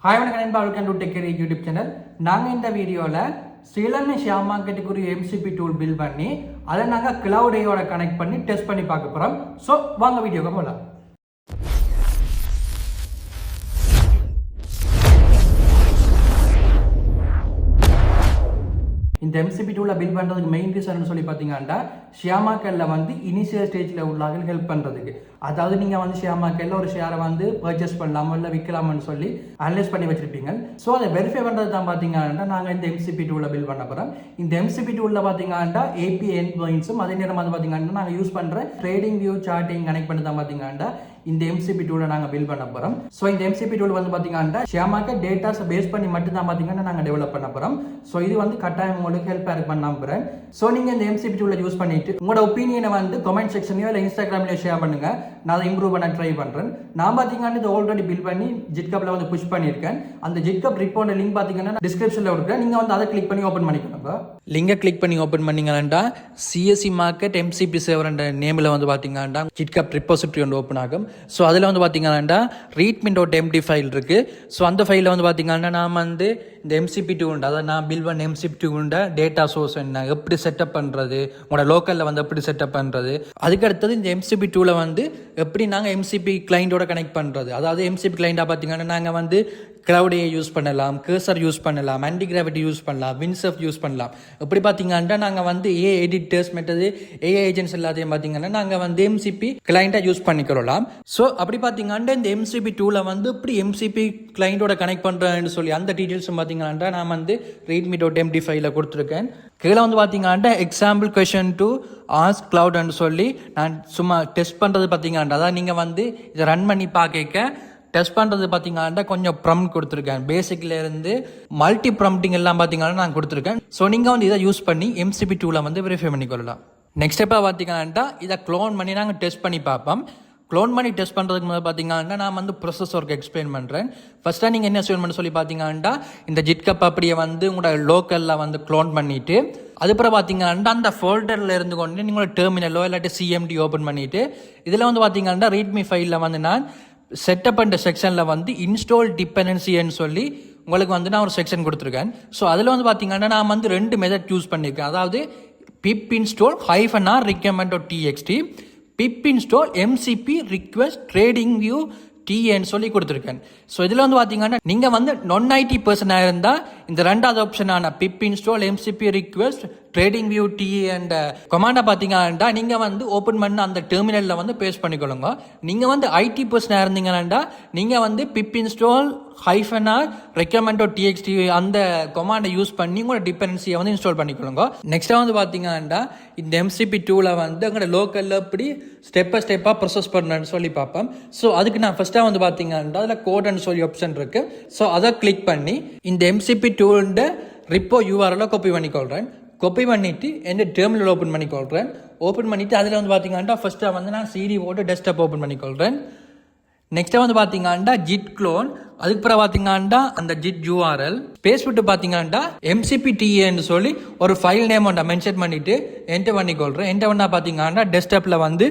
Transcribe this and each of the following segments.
Hi, welcome to Arrear YouTube channel. நாங்க இந்த வீடியோல ஸ்ரீலங்கா ஷேர் மார்க்கெட்டுக்கு ஒரு MCP டூல் பில்ட் பண்ணி அதை நாங்க Claude AI ஓட கனெக்ட் பண்ணி டெஸ்ட் பண்ணி பார்க்க போறோம். சோ வாங்க வீடியோக்கு போலாம். இந்த MCP டூலை பில்ட் பண்ணுறதுக்கு மெயின் ரீசன் சொல்லி பார்த்தீங்கன்னா ஷேர் மார்க்கெட்டில் வந்து இனிஷியல் ஸ்டேஜில் உள்ளாக ஹெல்ப் பண்ணுறதுக்கு. அதாவது நீங்கள் வந்து ஷேர் மார்க்கெட்டில் ஒரு ஷேரை வந்து பர்ச்சேஸ் பண்ணலாமோ இல்லை விற்கலாமன்னு சொல்லி அனலைஸ் பண்ணி வச்சிருப்பீங்க. ஸோ அதை வெரிஃபை பண்ணுறது தான் பார்த்தீங்கன்னா நாங்கள் இந்த MCP டூலை பில்ட் பண்ண போகிறோம். இந்த MCP டூலில் பார்த்தீங்கன்னா API எண்ட் பாயிண்ட்ஸும் அதே நேரம் வந்து பார்த்தீங்கன்னா நாங்கள் யூஸ் பண்ணுற TradingView சார்ட்டிங் கனெக்ட் பண்ணி தான் பார்த்தீங்கன்னா இந்த MCP டூலை நாங்கள் பில்ட் பண்ண போகிறோம். ஸோ இந்த MCP டூல் வந்து பார்த்தீங்கன்னா ஷேர் மார்க்கெட் டேட்டாஸை பேஸ் பண்ணி மட்டும் தான் பார்த்தீங்கன்னா நாங்கள் டெவலப் பண்ண போகிறோம். ஸோ இது வந்து கட்டாயம் உங்களுக்கு ஹெல்ப்பாக இருக்கு பண்ண போகிறேன். ஸோ நீங்கள் இந்த MCP டூலை யூஸ் பண்ணிட்டு உங்களோட ஒப்பீனியனை வந்து கமெண்ட் செக்ஷன்லையோ இல்லை இன்ஸ்டாகிராம்லையோ ஷேர் பண்ணுங்க. நான் அதை இம்ப்ரூவ் பண்ண ட்ரை பண்ணுறேன். நான் பார்த்தீங்கன்னா இது ஆல்ரெடி பில்ட் பண்ணி ஜிட்கப்பில் வந்து புஷ் பண்ணியிருக்கேன். அந்த ஜிட்கப் ரிப்போர்ட் லிங்க் பார்த்தீங்கன்னா டிஸ்கிரிப்ஷனில் கொடுக்குறேன். நீங்கள் வந்து அதை கிளிக் பண்ணி ஓப்பன் பண்ணிக்கோங்க. லிங்கை கிளிக் பண்ணி ஓப்பன் பண்ணிங்கன்னா CSE Market MCP Server என்ற நேமில் வந்து பார்த்தீங்கன்னா ஜிட்கப் ரிப்போசிட்டரி ஒன்று ஓப்பன் ஆகும். ஸோ அதில் வந்து பார்த்தீங்கன்னா readme.md ஃபைல் இருக்குது. ஸோ அந்த ஃபைலில் வந்து பார்த்தீங்கன்னா நான் வந்து இந்த MCP டூ உண்டு, அதாவது நான் பில் பண்ண MCP டூ உண்ட டேட்டா சோர்ஸ் என்ன, எப்படி செட்டப் பண்ணுறது, உங்களோட லோக்கலில் வந்து எப்படி செட்டப் பண்ணுறது, அதுக்கு அடுத்தது இந்த MCP டூவில் வந்து எப்படி நாங்கள் MCP கிளைண்டோட கனெக்ட் பண்ணுறது. அதாவது MCP கிளைண்டாக பார்த்தீங்கன்னா நாங்கள் வந்து Claude AI யூஸ் பண்ணலாம், கர்சர் யூஸ் பண்ணலாம், ஆன்டி கிராவிட்டி யூஸ் பண்ணலாம், வின்சர்ஃப் யூஸ் பண்ணலாம். எப்படி பார்த்தீங்கன்னா நாங்கள் வந்து AI எடிட்டர்ஸ் மெட்டது AI ஏஜென்ட்ஸ் எல்லாத்தையும் பார்த்தீங்கன்னா நாங்கள் வந்து MCP கிளைண்டாக யூஸ் பண்ணிக்கிறோம். ஸோ அப்படி பார்த்தீங்கன்னா இந்த MCP டூவில் வந்து இப்படி MCP கிளைண்டோட கனெக்ட் பண்ணுறேன்னு சொல்லி அந்த டீட்டெயில்ஸும் பார்த்தீங்கன்னா நான் வந்து readme.md ஃபைலில் கொடுத்துருக்கேன். கீழே வந்து பார்த்தீங்கன்னா எக்ஸாம்பிள் கொஷன் டு ஆஸ்க் கிளவுட்னு சொல்லி நான் சும்மா டெஸ்ட் பண்ணுறது பார்த்தீங்கன்னா அதான் நீங்கள் வந்து இதை ரன் பண்ணி பார்க்க டெஸ்ட் பண்ணுறது பார்த்தீங்கன்னா கொஞ்சம் ப்ரம்ப்ட் கொடுத்துருக்கேன். பேசிக்ல இருந்து மல்டி ப்ரம்ப்டிங் எல்லாம் பார்த்தீங்கன்னா நான் கொடுத்துருக்கேன். ஸோ நீங்கள் வந்து இதை யூஸ் பண்ணி MCP டூவில் வந்து வெரிஃபை பண்ணிக்கொள்ளலாம். நெக்ஸ்ட் ஸ்டெப்பாக பார்த்தீங்கன்னா இதை க்ளோன் பண்ணி நாங்கள் டெஸ்ட் பண்ணி பார்ப்போம். க்ளோன் பண்ணி டெஸ்ட் பண்ணுறதுக்கு முதல்ல பார்த்தீங்கன்னா நான் வந்து ப்ரொசஸ் ஒர்க் எக்ஸ்பிளைன் பண்ணுறேன். ஃபஸ்ட்டாக நீங்கள் என்ன செய்யணும்னு சொல்லி பார்த்தீங்கன்னா இந்த ஜிட்கப் அப்படியே வந்து உங்களோட லோக்கலில் வந்து க்ளோன் பண்ணிவிட்டு அதுக்கப்புறம் பார்த்தீங்கன்னா அந்த ஃபோல்டரில் இருந்து கொண்டு நீங்களோட டெர்மினலோ இல்லாட்டி CMD ஓப்பன் பண்ணிவிட்டு இதில் வந்து பார்த்தீங்கன்னா ரீட்மி ஃபைலில் வந்து நான் செட்டப் பண்ணுற செக்ஷனில் வந்து இன்ஸ்டால் டிபெண்டன்சின்னு சொல்லி உங்களுக்கு வந்து நான் ஒரு செக்ஷன் கொடுத்துருக்கேன். ஸோ அதில் வந்து பார்த்தீங்கன்னா நான் வந்து 2 மெத்தட் யூஸ் பண்ணியிருக்கேன். அதாவது pip install -r recommend.txt, pip install MCP request TradingView TAன்னு சொல்லி கொடுத்துருக்கேன். ஸோ இதில் வந்து பார்த்தீங்கன்னா நீங்கள் வந்து non-IT இருந்தால் இந்த ரெண்டாவது ஆப்ஷனான pip install MCP request TradingView TA and கமாண்டை பார்த்தீங்கன்னா நீங்கள் வந்து ஓப்பன் பண்ண அந்த டெர்மினலில் வந்து பேஸ்ட் பண்ணிக்கொள்ளுங்க. நீங்கள் வந்து IT இருந்தீங்கன்னா நீங்கள் வந்து pip install -r recommend.txt அந்த கமாண்டை யூஸ் பண்ணி உங்களோட டிபெண்டன்சியை வந்து இன்ஸ்டால் பண்ணிக்கொள்ளுங்க. நெக்ஸ்ட்டாக வந்து பார்த்தீங்கன்னா இந்த MCP டூவில் வந்து உங்களோட லோக்கலில் எப்படி ஸ்டெப்பாக ப்ரொசஸ் பண்ணணும்னு சொல்லி பார்ப்போம். ஸோ அதுக்கு நான் ஃபஸ்ட்டாக வந்து பார்த்தீங்கன்னா அதில் கோடுன்னு சொல்லி ஆப்ஷன் இருக்குது. ஸோ அதை கிளிக் பண்ணி இந்த MCP டூல்ட ரிப்போ URL காப்பி பண்ணிக்கொள்கிறேன். காப்பி பண்ணிவிட்டு எந்த டெர்மினல் ஓப்பன் பண்ணிக்கொள்கிறேன். ஓப்பன் பண்ணிவிட்டு அதில் வந்து பார்த்தீங்கன்னா ஃபஸ்ட்டாக வந்து நான் CD போட்டு டெஸ்க்டாப் ஓப்பன் பண்ணிக்கொள்கிறேன். நெக்ஸ்ட்டாக வந்து பார்த்தீங்கன்னா ஜிட் க்ளோன், அதுக்கு பிறகு பார்த்தீங்கன்னா அந்த ஜிட் URL ஸ்பேஸ் விட்டு பார்த்தீங்கன்னா MCP TAன்னு சொல்லி ஒரு ஃபைல் நேம் ஒன்றை மென்ஷன் பண்ணிவிட்டு என்டர் பண்ணிக்கொள்கிறேன். என்டர் பண்ணால் பார்த்தீங்கன்னா டெஸ்க்டாப்பில் வந்து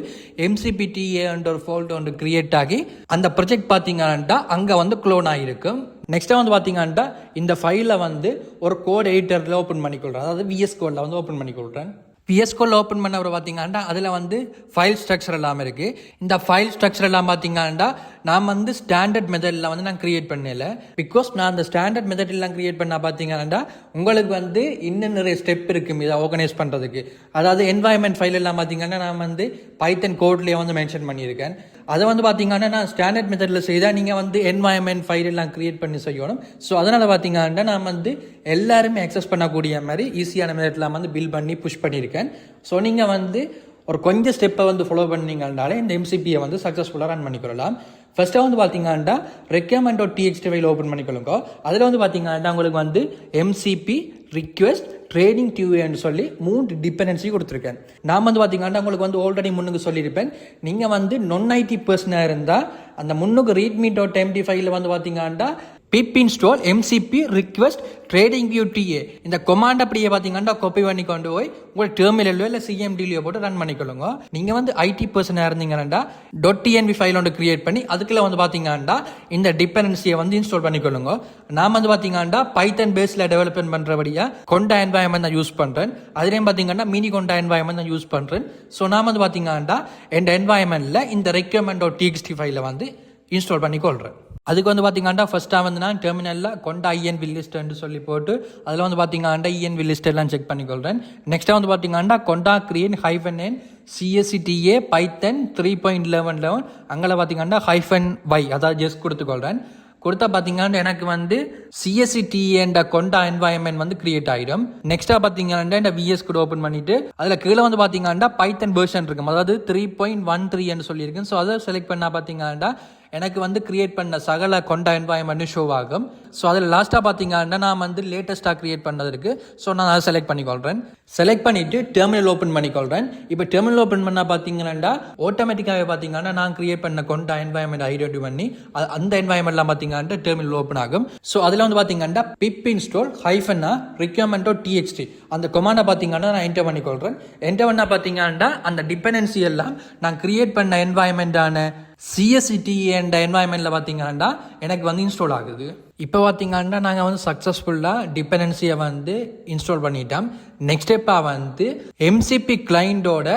MCP TAன்ற ஒரு ஃபோல்டர் ஒன்று கிரியேட் ஆகி அந்த ப்ரொஜெக்ட் பார்த்தீங்கன்னா அங்கே வந்து க்ளோன் ஆகிருக்கும். நெக்ஸ்ட்டாக வந்து பார்த்தீங்கன்னா இந்த ஃபைலை வந்து ஒரு கோட் எடிட்டரில் ஓப்பன் பண்ணிக்கொள்கிறேன். அதாவது VS கோடில் வந்து ஓப்பன் பண்ணிக்கொள்கிறேன். VS கோடில் ஓப்பன் பண்ண அப்புறம் பார்த்தீங்கன்னா அதில் வந்து ஃபைல் ஸ்ட்ரக்சர் எல்லாம் இருக்குது. இந்த ஃபைல் ஸ்ட்ரக்சர் எல்லாம் பார்த்தீங்கன்னா நான் வந்து ஸ்டாண்டர்ட் மெத்தடில் வந்து நான் கிரியேட் பண்ணல. பிகாஸ் நான் அந்த ஸ்டாண்டர்ட் மெத்தட்லாம் கிரியேட் பண்ணால் பார்த்தீங்கன்னா உங்களுக்கு வந்து இன்னும் நிறைய ஸ்டெப் இருக்குது இதை ஆர்கனைஸ் பண்ணுறதுக்கு. அதாவது என்வாயன்மெண்ட் ஃபைல் எல்லாம் பார்த்தீங்கன்னா நான் வந்து பைத்தன் கோட்லேயே வந்து மென்ஷன் பண்ணியிருக்கேன். அதை வந்து பார்த்தீங்கன்னா நான் ஸ்டாண்டர்ட் மெத்தடில் செய்தால் நீங்கள் வந்து என்வாயன்மெண்ட் ஃபைல் எல்லாம் கிரியேட் பண்ணி செய்யணும். ஸோ அதனால் பார்த்தீங்கன்னா நான் வந்து எல்லாருமே அக்சஸ் பண்ணக்கூடிய மாதிரி ஈஸியான மெத்தட்லாம் வந்து பில் பண்ணி புஷ் பண்ணியிருக்கேன். ஸோ நீங்கள் வந்து ஒரு கொஞ்சம் ஸ்டெப்பை வந்து ஃபாலோ பண்ணிங்கன்னாலே இந்த MCPயை வந்து சக்ஸஸ்ஃபுல்லாக ரன் பண்ணிக்கொள்ளலாம். ஃபர்ஸ்ட்டாக வந்து பார்த்தீங்கன்னா recommend.txt ஃபைல் ஓப்பன் பண்ணிக்கொள்ளுங்க. அதில் வந்து பார்த்தீங்கன்னா உங்களுக்கு வந்து MCP request ட்ரேடிங் டியூன்னு சொல்லி 3 டிபெண்டன்சி கொடுத்துருக்கேன். நான் வந்து பார்த்தீங்கன்னா உங்களுக்கு வந்து ஆல்ரெடி முன்னுக்கு சொல்லியிருப்பேன். நீங்கள் வந்து non-IT இருந்தால் அந்த முன்னுக்கு readme.md ஃபைலில் வந்து பார்த்தீங்கன்னா pip install MCP request TradingView TA இந்த command அப்படியே பாத்தீங்கன்னா காப்பி பண்ணி கொண்டு போய் உங்க டெர்மினல்ல இல்ல CMD-லயோ போட்டு ரன் பண்ணிக்கொள்ளுங்க. நீங்க வந்து IT பர்சனா இருந்தீங்கன்னா .tnv ஃபைல் ஒன்று கிரியேட் பண்ணி அதுக்குள்ள வந்து பாத்தீங்கன்னா இந்த டிபெண்டன்சியை வந்து இன்ஸ்டால் பண்ணிக்கொள்ளுங்க. நான் வந்து பாத்தீங்கன்னா பைத்தன் பேஸ்ல டெவலப்மெண்ட் பண்றபடியா கொண்டா என்வாயன்மெண்ட் தான் யூஸ் பண்றேன். அதுலயும் பாத்தீங்கன்னா மினி கொண்டா என்வாயன்மெண்ட் தான் யூஸ் பண்றேன். ஸோ நான் வந்து பாத்தீங்கன்னா இந்த என்வாயன்மெண்ட்ல இந்த requirement.txt ஃபைலை வந்து இன்ஸ்டால் பண்ணிக்கொள்றேன். அதுக்கு வந்து பார்த்தீங்கன்னா ஃபர்ஸ்ட்டாக வந்து நான் டெர்மினலில் கொண்ட IN வில்லிஸ்ட்னு சொல்லி போட்டு அதில் வந்து பார்த்தீங்கன்னா IN வில்லிஸ்ட் எல்லாம் செக் பண்ணிக்கொள்கிறேன். நெக்ஸ்ட்டாக வந்து பார்த்தீங்கன்னா கொண்டா கிரியேட் -n CSETA Python 3.11 அங்கே பார்த்தீங்கன்னா -y அதாவது ஜஸ்ட் கொடுத்துக்கொள்கிறேன். கொடுத்தா பார்த்தீங்கன்னா எனக்கு வந்து CSETA கொண்டா என்வாயன்மெண்ட் வந்து கிரியேட் ஆகிடும். நெக்ஸ்ட்டாக பார்த்தீங்கன்னா இந்த VS கூட ஓப்பன் பண்ணிட்டு அதில் கீழே வந்து பார்த்தீங்கன்னா பைத்தன் வெர்ஷன் இருக்கும், அதாவது 3.13 சொல்லியிருக்கேன். ஸோ அதை செலக்ட் பண்ணால் பார்த்தீங்கன்னா எனக்கு வந்து கிரியேட் பண்ண சகல கொண்ட என்வாயன்மெண்ட் ஷோ ஆகும். ஸோ அதில் லாஸ்ட்டாக பார்த்தீங்கன்னா நான் வந்து லேட்டஸ்ட்டாக கிரியேட் பண்ணதுக்கு ஸோ நான் அதை செலக்ட் பண்ணிக்கொள்கிறேன். செலக்ட் பண்ணிவிட்டு டெர்மினல் ஓப்பன் பண்ணிக்கொள்கிறேன். இப்போ டெர்மினல் ஓப்பன் பண்ணால் பார்த்தீங்கன்னா ஆட்டோமேட்டிக்காகவே பார்த்தீங்கன்னா நான் கிரியேட் பண்ண கொண்ட என்வாயன்மெண்ட் ஐடென்டி பண்ணி அந்த என்வாயன்மெண்ட்லாம் பார்த்தீங்கன்னா டெர்மினல் ஓப்பன் ஆகும். ஸோ அதில் வந்து பார்த்தீங்கன்னா pip install -requirement.txt அந்த கொமாண்டை பார்த்தீங்கன்னா நான் என்டர் பண்ணிக்கொள்கிறேன். என்டர் பண்ணால் பார்த்தீங்கன்னா அந்த டிபெண்டன்சி எல்லாம் நான் கிரியேட் பண்ண என்வாயன்மெண்டான CSETA என்வாயன்மெண்ட்ல பார்த்தீங்கன்னா எனக்கு வந்து இன்ஸ்டால் ஆகுது. இப்போ பார்த்தீங்கன்னா நாங்கள் வந்து சக்ஸஸ்ஃபுல்லாக டிபெண்டன்சியை வந்து இன்ஸ்டால் பண்ணிட்டோம். நெக்ஸ்ட் ஸ்டெப்பாக வந்து MCP கிளைண்டோட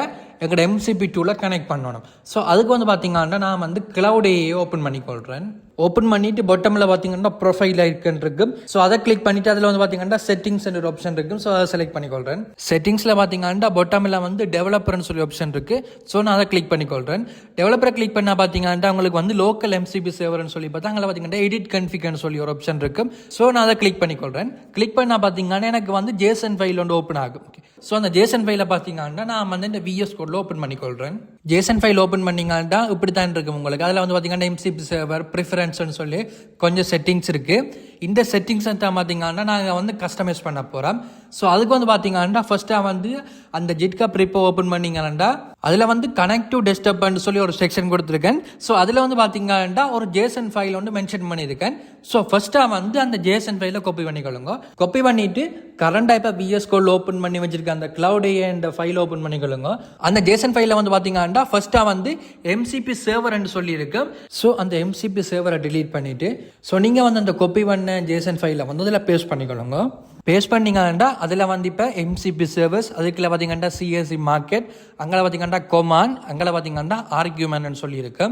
எங்களோட MCP டூலை கனெக்ட் பண்ணணும். ஸோ அதுக்கு வந்து பார்த்தீங்கன்னா நான் வந்து Claude AI ஓப்பன் பண்ணிக்கொள்கிறேன். ஓப்பன் பண்ணிட்டு பாட்டமில் பார்த்தீங்கன்னா ப்ரொஃபைல் ஐக்கன் இருக்கும். ஸோ அதை கிளிக் பண்ணிட்டு அதில் வந்து பார்த்தீங்கன்னா செட்டிங்ஸ் ஒரு ஆப்ஷன் இருக்கும். ஸோ அதை செலக்ட் பண்ணிக்கொள்கிறேன். செட்டிங்ஸில் பார்த்தீங்கன்னா பாட்டமில் வந்து டெவலப்பர்னு சொல்லி ஆப்ஷன் இருக்கு. ஸோ நான் அதை கிளிக் பண்ணிக்கொள்கிறேன். டெவலப்பரை கிளிக் பண்ணால் பார்த்தீங்கன்னா உங்களுக்கு வந்து லோக்கல் MCP சர்வர்னு சொல்லி பார்த்தா அங்கே பார்த்தீங்கன்னா எடிட் கன்ஃபிகர்னு சொல்லி ஒரு ஆப்ஷன் இருக்கும். ஸோ நான் அதை கிளிக் பண்ணிக்கொள்கிறேன். கிளிக் பண்ணால் பார்த்தீங்கன்னா எனக்கு வந்து JSON ஃபைல் ஒன்று ஓப்பன் ஆகும். ஸோ அந்த JSON ஃபைலை பார்த்தீங்கன்னா நான் வந்து இந்த VS கோடில் ஓப்பன் பண்ணிக்கொள்கிறேன். JSON ஃபைல் ஓப்பன் பண்ணிங்கன்னா இப்படி தான் இருக்கும் உங்களுக்கு. அதில் வந்து பார்த்தீங்கன்னா MCP சர்வர் ப்ரிஃபரன்ஸ் சொல்லி கொஞ்சம் செட்டிங்ஸ் இருக்கு. இந்த செட்டிங்ஸ் பார்த்தீங்கன்னா நாங்கள் வந்து கஸ்டமைஸ் பண்ண போகிறோம். ஸோ அதுக்கு வந்து பார்த்தீங்கன்னா ஃபர்ஸ்ட்டாக வந்து அந்த ஜிட்கா ப்ரிப்போ ஓப்பன் பண்ணிங்கன்னா அதில் வந்து கனெக்ட் டு டெஸ்க்டாப்னு சொல்லி ஒரு செக்ஷன் கொடுத்துருக்கேன். ஸோ அதில் வந்து பார்த்தீங்கன்னா ஒரு JSON ஃபைல் வந்து மென்ஷன் பண்ணியிருக்கேன். ஸோ ஃபர்ஸ்ட்டாக வந்து அந்த JSON ஃபைலை காப்பி பண்ணிக்கொள்ளுங்க. காப்பி பண்ணிட்டு கரண்டாக இப்போ VS கோட் ஓப்பன் பண்ணி வச்சிருக்க அந்த Claude AI அந்த ஃபைல் ஓப்பன் பண்ணிக்கொள்ளுங்க. அந்த JSON ஃபைலில் வந்து பார்த்தீங்கன்னா ஃபர்ஸ்ட்டாக வந்து MCP சர்வர்னு சொல்லியிருக்கு. ஸோ அந்த MCP சர்வரை டிலீட் பண்ணிட்டு ஸோ நீங்கள் வந்து அந்த காப்பி பண்ண JSON ஃபைலை வந்து அதில் பேஸ்ட் பண்ணிக்கொள்ளுங்க. பேஸ்ட் பண்ணிங்கன்னா அதில் வந்து இப்போ MCP சர்வர்ஸ் அதுக்குள்ள பார்த்தீங்கன்னா CSE மார்க்கெட் அங்கே பார்த்தீங்கன்னா கொமான் அங்கே பார்த்தீங்கன்னா ஆர்கியூமெண்ட்னு சொல்லியிருக்கு.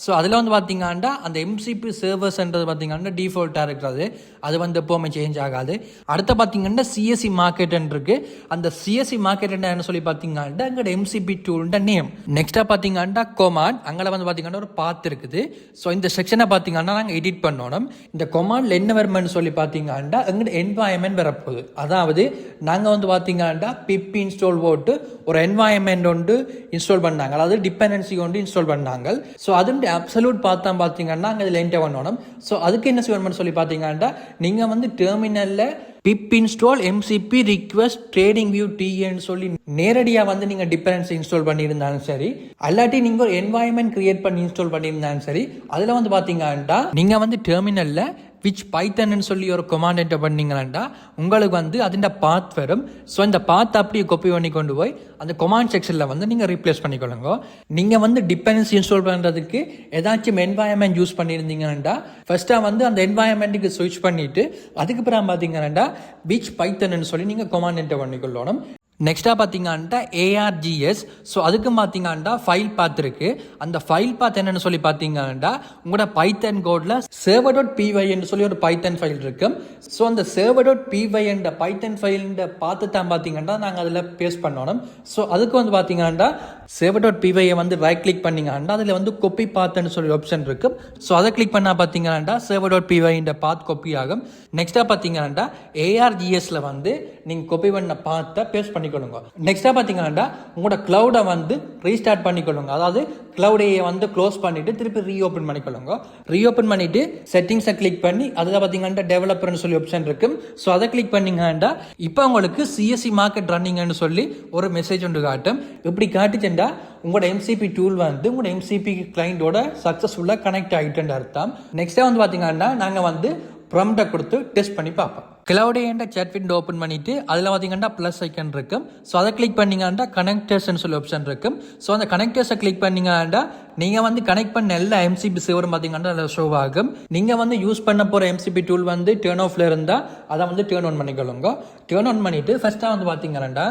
ஸோ அதில் வந்து பார்த்தீங்கன்னா அந்த MCP சர்வர்ஸ்ன்றது பார்த்தீங்கன்னா டிஃபால்ட்டாக இருக்கிறது, அது வந்து எப்போவுமே சேஞ்ச் ஆகாது. அடுத்த பார்த்தீங்கன்னா CSE மார்க்கெட் இருக்கு. அந்த CSE மார்க்கெட் என்ன சொல்லி பார்த்தீங்கன்னா எங்களோட MCP டூல்ட நேம். நெக்ஸ்ட்டாக பார்த்தீங்கன்னா கொமான் அங்கே வந்து பார்த்தீங்கன்னா ஒரு பாத் இருக்குது. ஸோ இந்த செக்ஷனை பார்த்தீங்கன்னா நாங்கள் எடிட் பண்ணணும். இந்த கொமான்ல என்ன வரும்னு சொல்லி பார்த்தீங்கன்னா எங்களோட என்வாயன்மெண்ட் வரப்போகுது. அதாவது நாங்கள் வந்து பார்த்தீங்கன்னா pip இன்ஸ்டால் போட்டு ஒரு என்வாயன்மெண்ட் ஒன்று இன்ஸ்டால் பண்ணாங்க, அதாவது டிபெண்டன்சி ஒன்று இன்ஸ்டால் பண்ணாங்க. ஸோ அது அப்சல்யூட் பார்த்தா பார்த்தீங்கன்னா அங்கே இதில் என்டர் பண்ணணும். ஸோ அதுக்கு என்ன செய்யணும்னு சொல்லி பார்த்தீங்கன்னா நீங்கள் வந்து டெர்மினலில் pip install MCP request TradingView TA சொல்லி நேரடியாக வந்து நீங்கள் டிபெண்டன்சி இன்ஸ்டால் பண்ணியிருந்தாலும் சரி, அல்லாட்டி நீங்கள் ஒரு என்வாயன்மெண்ட் கிரியேட் பண்ணி இன்ஸ்டால் பண்ணியிருந்தாலும் சரி, அதில் வந்து பார்த்தீங்கன்னா நீங்கள் வந்து டெர்மினலில் which python சொல்லி ஒரு command enter பண்ணீங்கன்னா உங்களுக்கு வந்து அதிண்ட பாத் வரும். ஸோ இந்த பாத் அப்படியே காப்பி பண்ணி கொண்டு போய் அந்த command செக்ஷனில் வந்து நீங்கள் ரீப்ளேஸ் பண்ணிக்கொள்ளுங்க. நீங்கள் வந்து டிபெண்டன்சி இன்ஸ்டால் பண்ணுறதுக்கு ஏதாச்சும் என்வாயன்மெண்ட் யூஸ் பண்ணியிருந்தீங்கன்னா ஃபர்ஸ்ட்டாக வந்து அந்த என்வாயன்மெண்ட்டுக்கு ஸ்விட்ச் பண்ணிவிட்டு அதுக்கப்புறம் பார்த்தீங்கன்னா which python சொல்லி நீங்கள் command enter பண்ணிக்கொள்ளணும். நெக்ஸ்ட்டாக பார்த்தீங்கன்னா ARGS. ஸோ அதுக்கு பார்த்தீங்கன்னா ஃபைல் பாத் இருக்கு. அந்த ஃபைல் பாத் என்னன்னு சொல்லி பார்த்தீங்கன்னா உங்களோட பைத்தன் கோடில் server.py என்று சொல்லி ஒரு பைத்தன் ஃபைல் இருக்கு. ஸோ அந்த server.py என்ற பைத்தன் ஃபைல் பார்த்து தான் பார்த்தீங்கன்னா நாங்கள் அதில் பேஸ்ட் பண்ணணும். ஸோ அதுக்கு வந்து பார்த்தீங்கன்னா server.py வந்து ரைட் கிளிக் பண்ணிங்கன்னா அதில் வந்து கொப்பி பாத்னு சொல்லி ஆப்ஷன் இருக்கு. ஸோ அதை கிளிக் பண்ணால் பார்த்தீங்கன்னா server.py இந்த பாத் கொப்பி ஆகும். நெக்ஸ்ட்டாக பார்த்தீங்கன்னா ARGSல வந்து நீங்கள் கொப்பி பண்ண பாத்தை பேஸ்ட் பண்ணி பண்ணிக்கொள்ளுங்க. நெக்ஸ்டா பாத்தீங்கன்னா உங்களோட கிளவுடை வந்து ரீஸ்டார்ட் பண்ணிக்கொள்ளுங்க. அதாவது கிளவுட் AI வந்து க்ளோஸ் பண்ணிட்டு திருப்பி ரீஓபன் பண்ணிக்கொள்ளுங்க. ரீஓபன் பண்ணிட்டு செட்டிங்ஸை கிளிக் பண்ணி அதில் பார்த்தீங்கன்னா டெவலப்பர்னு சொல்லி ஆப்ஷன் இருக்கு. ஸோ அதை கிளிக் பண்ணீங்கன்னா இப்போ உங்களுக்கு CSE மார்க்கெட் ரன்னிங்னு சொல்லி ஒரு மெசேஜ் ஒன்று காட்டும். இப்படி காட்டுச்சுண்டா உங்களோட MCP டூல் வந்து உங்களோட MCP கிளைண்டோட சக்ஸஸ்ஃபுல்லாக கனெக்ட் ஆகிட்டுன்னு அர்த்தம். நெக்ஸ்டா வந்து பார்த்தீங்கன்னா நாங்கள் வந்து ப்ராம்ப்டை கொடுத்து டெஸ்ட் பண்ணி பார்ப்போம். Claude AI chat window open பண்ணிட்டு அதில் பார்த்தீங்கன்னா ப்ளஸ் ஐக்கன் இருக்கும். ஸோ அதை கிளிக் பண்ணீங்கன்னா கனெக்டர்ஸ்னு சொல்லி ஆப்ஷன் இருக்கும். ஸோ அந்த கனெக்டர்ஸை கிளிக் பண்ணீங்கன்னா நீங்கள் வந்து கனெக்ட் பண்ண எல்லா MCP server பார்த்தீங்கன்னா அதில் ஷோ ஆகும். நீங்கள் வந்து யூஸ் பண்ண போகிற MCP டூல் வந்து டேர்ன் ஆஃப்ல இருந்தால் அதை வந்து டேர்ன் ஆன் பண்ணிக்கொள்ளுங்க. டேர்ன் ஆன் பண்ணிட்டு ஃபர்ஸ்ட்டாக வந்து பார்த்தீங்கன்னா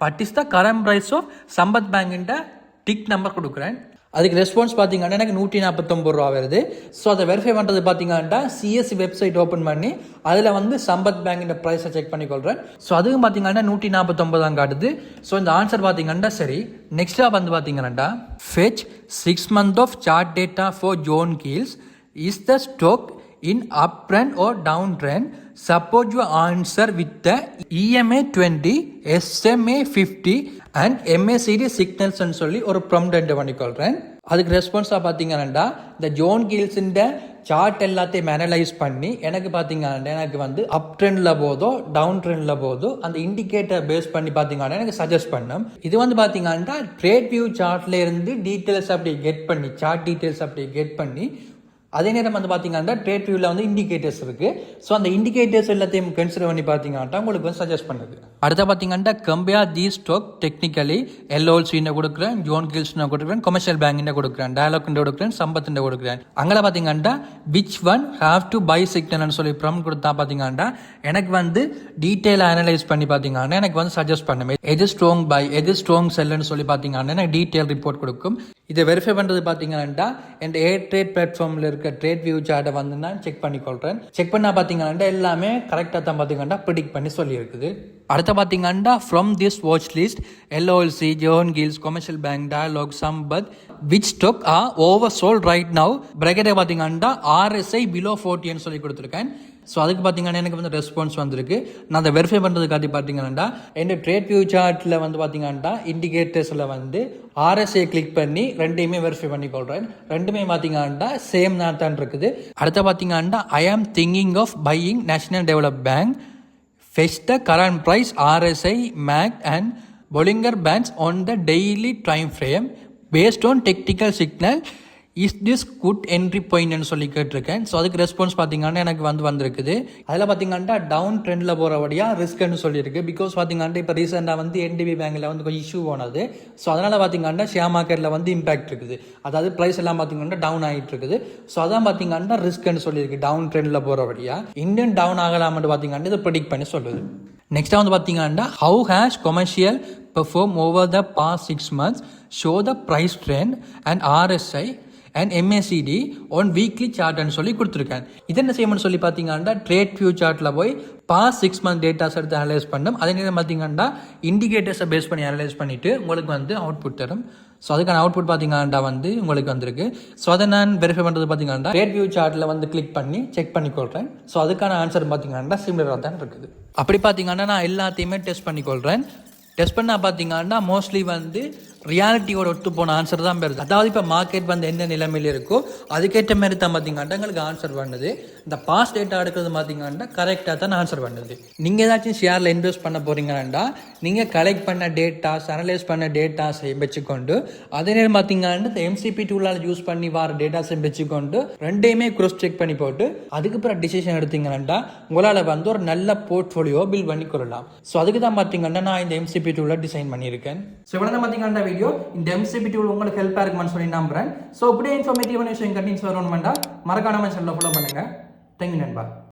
what is the current price of Sampath பேங்கின்ற டிக் நம்பர் கொடுக்குறேன். அதுக்கு ரெஸ்பான்ஸ் பார்த்தீங்கன்னா எனக்கு 149 ரூபா வருது. ஸோ அதை வெரிஃபை பண்ணுறது பார்த்தீங்கன்னா CSE வெப்சைட் ஓப்பன் பண்ணி அதில் வந்து சம்பத் பேங்கின் ப்ரைஸை செக் பண்ணிக்கொள்கிறேன். ஸோ அதுவும் பார்த்தீங்கன்னா 149 தான் காட்டுது. ஸோ இந்த ஆன்சர் பார்த்தீங்கன்னா சரி. நெக்ஸ்ட்டாக வந்து பார்த்தீங்கன்னா fetch 6 month of chart data for John Keels. Is the stock in uptrend or downtrend? Support your answer with the EMA 20, SMA 50 and MACD signals ன்னு சொல்லி ஒரு ப்ராம்ப்ட் என்டர் பண்ணிக்கொள்கிறேன். அதுக்கு ரெஸ்பான்ஸாக பார்த்தீங்கன்னா இந்த ஜோன் கீல்ஸுன்ற சார்ட் எல்லாத்தையும் அனலைஸ் பண்ணி எனக்கு பார்த்தீங்கன்னா எனக்கு வந்து அப் ட்ரெண்டில் போதோ டவுன் ட்ரெண்டில் போதோ அந்த இண்டிகேட்டர் பேஸ் பண்ணி பார்த்தீங்கன்னா எனக்கு சஜஸ்ட் பண்ணும். இது வந்து பார்த்தீங்கன்னா ட்ரேட் வியூ சார்ட்ல இருந்து டீட்டெயில்ஸ் அப்படி கெட் பண்ணி சார்ட் டீட்டெயில்ஸ் அப்படி கெட் பண்ணி அதே நேரம் வந்து பார்த்தீங்கன்னா ட்ரேட் வியூவில் வந்து இண்டிகேட்டர்ஸ் இருக்குது. ஸோ அந்த இண்டிகேட்டர்ஸ் எல்லாத்தையும் கன்சிடர் பண்ணி பார்த்தீங்கன்னா உங்களுக்கு வந்து சஜஸ்ட் பண்ணுது. அடுத்த பார்த்தீங்கன்னா compare the stock technically LOLC கொடுக்குறேன், ஜோன் கீல்ஸ் கொடுக்குறேன், கமர்ஷியல் பேங்க் கொடுக்குறேன், டயலாக் கொடுக்குறேன், சம்பத் கொடுக்குறேன். அங்கே பார்த்தீங்கன்னா which one have to buy சிக்னல்னு சொல்லி ப்ராம்ப்ட் கொடுத்தா பார்த்தீங்கன்னா எனக்கு வந்து டீட்டெயிலாக அனலைஸ் பண்ணி பார்த்தீங்கன்னா எனக்கு வந்து சஜஸ்ட் பண்ணுவேன். எது ஸ்ட்ராங் பை எது ஸ்ட்ராங் செல்லுன்னு சொல்லி பார்த்தீங்கன்னா எனக்கு டீட்டெயில் ரிப்போர்ட் கொடுக்கும். இதை வெரிஃபை பண்ணுறது பார்த்தீங்கன்னா என் ட்ரேட் பிளாட்ஃபார்மில் இருக்க ட்ரேட் வியூ சார்ட்டை வந்து நான் செக் பண்ணிக்கொள்கிறேன். செக் பண்ணால் பார்த்தீங்கன்னா எல்லாமே கரெக்டாக தான் பார்த்தீங்கன்னா ப்ரிடிக்ட் பண்ணி சொல்லியிருக்குது. அடுத்த பார்த்தீங்கன்னா from this watch list LOLC, John Keells, commercial bank, Dialog, Sampath which stock are oversold right now பிராக்கெட்டை பார்த்தீங்கன்னா RSI பிலோ 40 சொல்லி கொடுத்துருக்கேன். ஸோ அதுக்கு பார்த்தீங்கன்னா எனக்கு வந்து ரெஸ்பான்ஸ் வந்திருக்கு. நான் அதை வெரிஃபை பண்ணுறதுக்காட்டி பார்த்தீங்கன்னா என் ட்ரேட் வியூ சார்ட்டில் வந்து பார்த்தீங்கன்னா இண்டிகேட்டர்ஸில் வந்து RSI கிளிக் பண்ணி ரெண்டையுமே வெரிஃபை பண்ணிக்கொள்கிறேன். ரெண்டுமே பார்த்தீங்கன்னா சேம் தான் இருக்குது. அடுத்த பார்த்தீங்கன்னா I am thinking of buying national develop bank. Fetch the current price, RSI, MAC and Bollinger bands on the daily time frame based on technical signal. Is this good entry point ன்னு சொல்லி கேட்டிருக்கேன். So அதுக்கு response பார்த்தீங்கன்னா எனக்கு வந்திருக்குது. அதில் பார்த்தீங்கன்னா down ட்ரெண்டில் போகிறபடியாக ரிஸ்க்னு சொல்லியிருக்கு. பிகாஸ் பார்த்தீங்கன்னா இப்போ ரீசெண்டாக வந்து NDB பேங்கில் வந்து கொஞ்சம் இஷ்யூ போனது. ஸோ அதனால் பார்த்தீங்கன்னா ஷேர் மார்க்கெட்டில் வந்து இம்பாக்ட் இருக்குது. அதாவது ப்ரைஸ் எல்லாம் பார்த்தீங்கன்னா டவுன் ஆகிட்டு இருக்குது. ஸோ அதான் பார்த்தீங்கன்னா ரிஸ்க்னு சொல்லியிருக்கு டவுன் ட்ரெண்டில் போகிறபடியாக. இன்னும் டவுன் ஆகலாம்னு பார்த்தீங்கன்னா இதை ப்ரெடிக்ட் பண்ணி சொல்லுது. நெக்ஸ்ட்டாக வந்து பார்த்தீங்கன்னா how has commercial perform over the past 6 months, show the price trend and RSI and MACD on weekly சார்ட்னு சொல்லி கொடுத்துருக்கேன். இது என்ன செய்யணும்னு சொல்லி பார்த்தீங்கன்னா ட்ரேட் வியூ சார்ட்டில் போய் பாஸ்ட் 6 month டேட்டாஸ் எடுத்து அனலைஸ் பண்ணும். அதே நேரம் பார்த்தீங்கன்னா இண்டிகேட்டர்ஸை பேஸ் பண்ணி அனலைஸ் பண்ணிவிட்டு உங்களுக்கு வந்து அவுட்புட் தரும். ஸோ அதுக்கான அவுட்புட் பார்த்தீங்கன்னா வந்து உங்களுக்கு வந்திருக்கு. ஸோ அதை நான் வெரிஃபை பண்ணுறது பார்த்தீங்கன்னா ட்ரேட் வியூ சார்ட்டில் வந்து கிளிக் பண்ணி செக் பண்ணிக்கொள்கிறேன். ஸோ அதுக்கான ஆன்சர் பார்த்தீங்கன்னா சிமிலராக தான் இருக்குது. அப்படி பார்த்தீங்கன்னா நான் எல்லாத்தையுமே டெஸ்ட் பண்ணிக்கொள்கிறேன். டெஸ்ட் பண்ணால் பார்த்தீங்கன்னா மோஸ்ட்லி வந்து ரியாலிட்டியோட ஒத்து போன ஆன்சர் தான் பெறுது. அதாவது இப்போ மார்க்கெட் வந்து எந்த நிலைமையில் இருக்கோ அதுக்கேற்ற மாதிரி தான் பார்த்தீங்கன்னா எங்களுக்கு ஆன்சர் பண்ணுது. இந்த பாஸ்ட் டேட்டா எடுக்கிறது பார்த்தீங்கன்னா கரெக்டாக தான் ஆன்சர் பண்ணுது. நீங்கள் ஏதாச்சும் ஷேரில் இன்வெஸ்ட் பண்ண போகிறீங்கன்னா நீங்கள் கலெக்ட் பண்ண டேட்டாஸ், அனலைஸ் பண்ண டேட்டாஸை வச்சுக்கொண்டு அதே நேரம் பார்த்தீங்கன்னா இந்த MCP டூலால் யூஸ் பண்ணி வர டேட்டாஸை வச்சுக்கொண்டு ரெண்டையுமே க்ரோஸ் செக் பண்ணி போட்டு அதுக்கப்புறம் டிசிஷன் எடுத்தீங்கன்னா உங்களால் வந்து ஒரு நல்ல போர்ட்ஃபோலியோ பில்ட் பண்ணி கொள்ளலாம். ஸோ அதுக்கு தான் பார்த்தீங்கன்னா நான் இந்த MCP டூலை டிசைன் பண்ணியிருக்கேன். ஸோ இவ்வளோ தான் பார்த்தீங்கன்னா வீடியோ இந்த MCP டூல் உங்களுக்கு ஹெல்ப்பாக இருக்குமான்னு சொல்லி நம்புறேன். ஸோ இப்படியே இன்ஃபர்மேட்டிவான விஷயம் கண்டினியூஸ் வரணும்னா மறக்காம சேனலை ஃபாலோ பண்ணுங்க. தேங்க்யூ நண்பா.